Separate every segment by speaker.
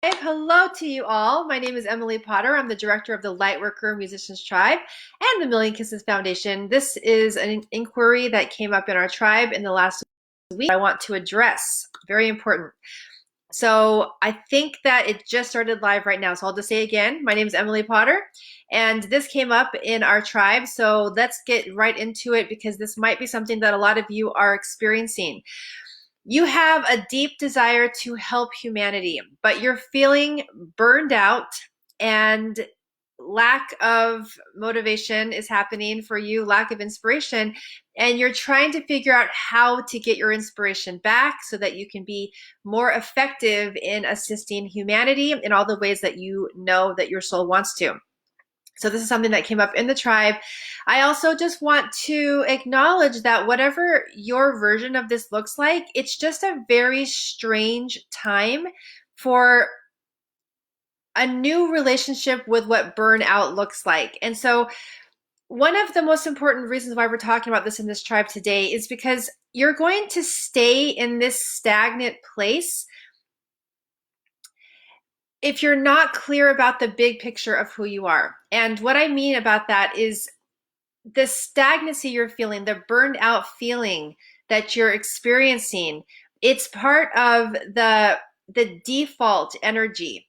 Speaker 1: Hello to you all. My name is Emily Potter. I'm the director of the Lightworker Musicians Tribe and the Million Kisses Foundation. This is an inquiry that came up in our tribe in the last week I want to address. Very important. So I think that it just started live right now. So I'll just say again, my name is Emily Potter, and this came up in our tribe. So let's get right into it because this might be something that a lot of you are experiencing. You have a deep desire to help humanity, but you're feeling burned out and lack of motivation is happening for you, lack of inspiration, and you're trying to figure out how to get your inspiration back so that you can be more effective in assisting humanity in all the ways that you know that your soul wants to. So this is something that came up in the tribe. I also just want to acknowledge that whatever your version of this looks like, it's just a very strange time for a new relationship with what burnout looks like. And so one of the most important reasons why we're talking about this in this tribe today is because you're going to stay in this stagnant place if you're not clear about the big picture of who you are. And what I mean about that is the stagnancy you're feeling, the burned out feeling that you're experiencing, it's part of the default energy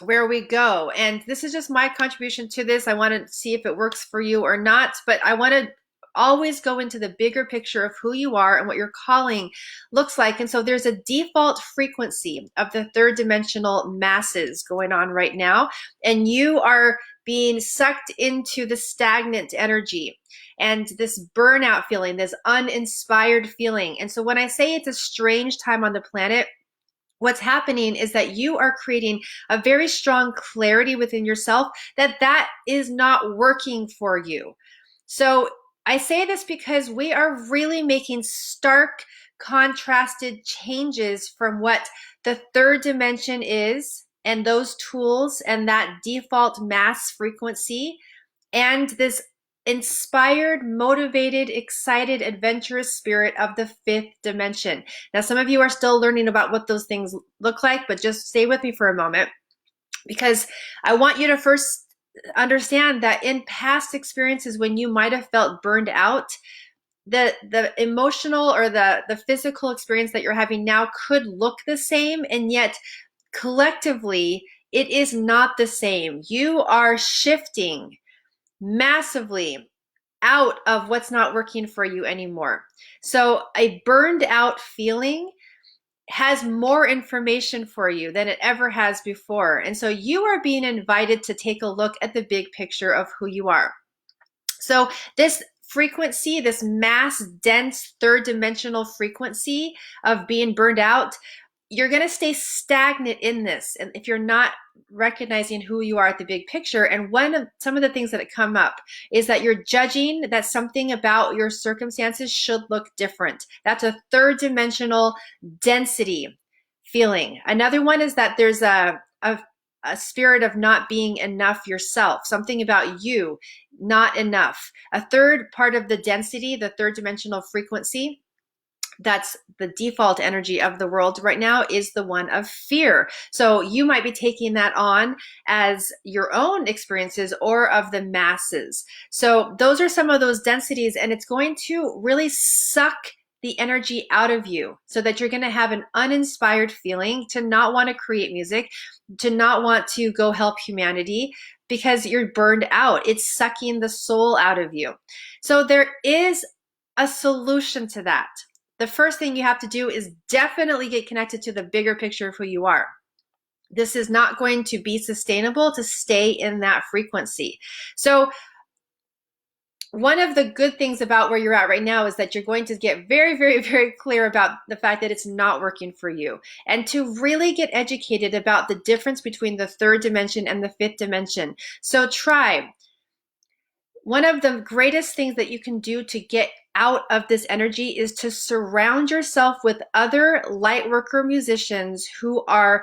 Speaker 1: where we go. And this is just my contribution to this. I want to see if it works for you or not, but I want to always go into the bigger picture of who you are and what your calling looks like. And so there's a default frequency of the third dimensional masses going on right now, and you are being sucked into the stagnant energy and this burnout feeling, this uninspired feeling. And so when I say it's a strange time on the planet, what's happening is that you are creating a very strong clarity within yourself that is not working for you. So I say this because we are really making stark, contrasted changes from what the third dimension is and those tools and that default mass frequency and this inspired, motivated, excited, adventurous spirit of the fifth dimension. Now, some of you are still learning about what those things look like, but just stay with me for a moment because I want you to first understand that in past experiences when you might have felt burned out, the emotional or the physical experience that you're having now could look the same, and yet collectively it is not the same. You are shifting massively out of what's not working for you anymore. So a burned out feeling has more information for you than it ever has before. And so you are being invited to take a look at the big picture of who you are. So this frequency, this mass dense third dimensional frequency of being burned out, you're going to stay stagnant in this. And if you're not recognizing who you are at the big picture, and some of the things that come up is that you're judging that something about your circumstances should look different. That's a third dimensional density feeling. Another one is that there's a spirit of not being enough yourself, something about you not enough. A third part of the density, the third dimensional frequency, that's the default energy of the world right now, is the one of fear. So you might be taking that on as your own experiences or of the masses. So those are some of those densities, and it's going to really suck the energy out of you so that you're going to have an uninspired feeling to not want to create music, to not want to go help humanity because you're burned out. It's sucking the soul out of you. So there is a solution to that. The first thing you have to do is definitely get connected to the bigger picture of who you are. This is not going to be sustainable to stay in that frequency. So one of the good things about where you're at right now is that you're going to get very, very, very clear about the fact that it's not working for you, and to really get educated about the difference between the third dimension and the fifth dimension. So tribe, one of the greatest things that you can do to get out of this energy is to surround yourself with other light worker musicians who are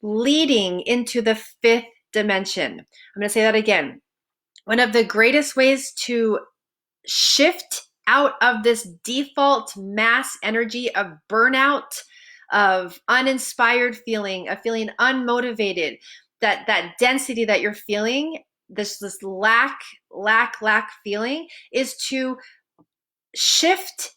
Speaker 1: leading into the fifth dimension. I'm going to say that again. One of the greatest ways to shift out of this default mass energy of burnout, of uninspired feeling, of feeling unmotivated, that density that you're feeling, this lack feeling, is to shift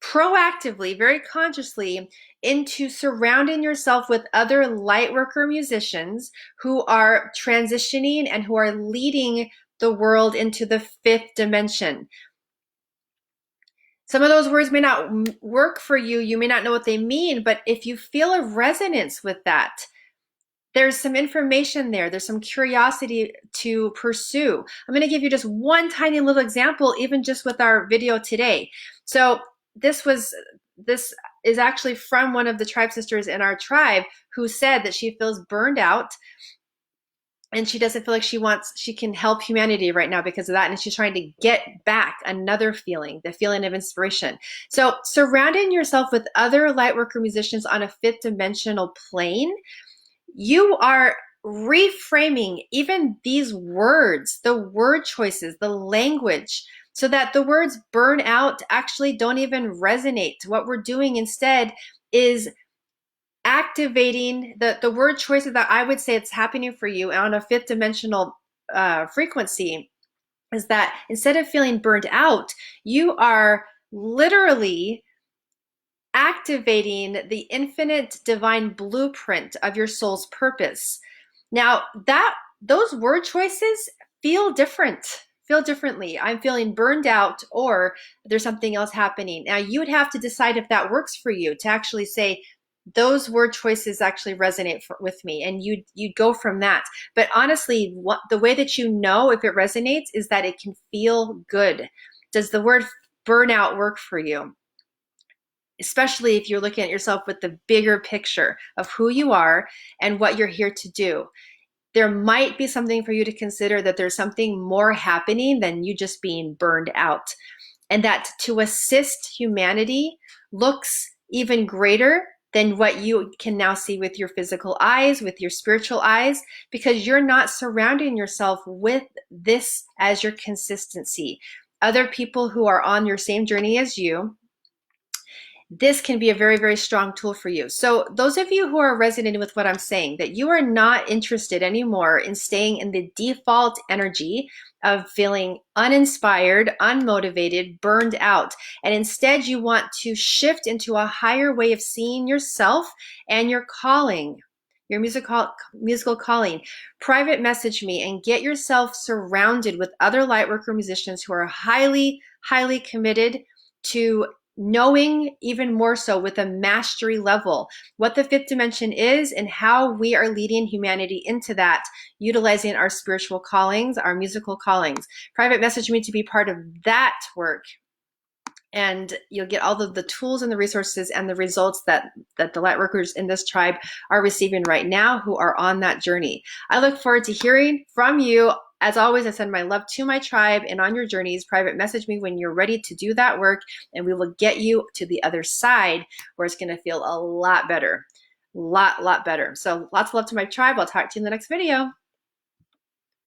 Speaker 1: proactively, very consciously, into surrounding yourself with other lightworker musicians who are transitioning and who are leading the world into the fifth dimension. Some of those words may not work for you. You may not know what they mean, but if you feel a resonance with that, there's some information there. There's some curiosity to pursue. I'm going to give you just one tiny little example, even just with our video today. So this is actually from one of the tribe sisters in our tribe who said that she feels burned out and she doesn't feel like she can help humanity right now because of that. And she's trying to get back another feeling, the feeling of inspiration. So surrounding yourself with other lightworker musicians on a fifth dimensional plane, you are reframing even these words, the word choices, the language, so that the words burn out actually don't even resonate. What we're doing instead is activating the word choices that I would say it's happening for you on a fifth dimensional frequency, is that instead of feeling burned out, you are literally activating the infinite divine blueprint of your soul's purpose. Now, those word choices feel differently. I'm feeling burned out, or there's something else happening. Now, you would have to decide if that works for you to actually say, those word choices actually resonate with me, and you'd go from that. But honestly, the way that you know if it resonates is that it can feel good. Does the word burnout work for you? Especially if you're looking at yourself with the bigger picture of who you are and what you're here to do. There might be something for you to consider, that there's something more happening than you just being burned out, and that to assist humanity looks even greater than what you can now see with your physical eyes, with your spiritual eyes, because you're not surrounding yourself with this as your consistency. Other people who are on your same journey as you, this can be a very, very strong tool for you. So those of you who are resonating with what I'm saying, that you are not interested anymore in staying in the default energy of feeling uninspired, unmotivated, burned out, and instead you want to shift into a higher way of seeing yourself and your calling, your musical calling, private message me and get yourself surrounded with other lightworker musicians who are highly, highly committed to knowing even more so with a mastery level what the fifth dimension is and how we are leading humanity into that, utilizing our spiritual callings, our musical callings. Private message me to be part of that work, and you'll get all of the tools and the resources and the results that the light workers in this tribe are receiving right now who are on that journey. I look forward to hearing from you. As always, I send my love to my tribe, and on your journeys, private message me when you're ready to do that work, and we will get you to the other side where it's going to feel a lot better. Lot better. So lots of love to my tribe. I'll talk to you in the next video.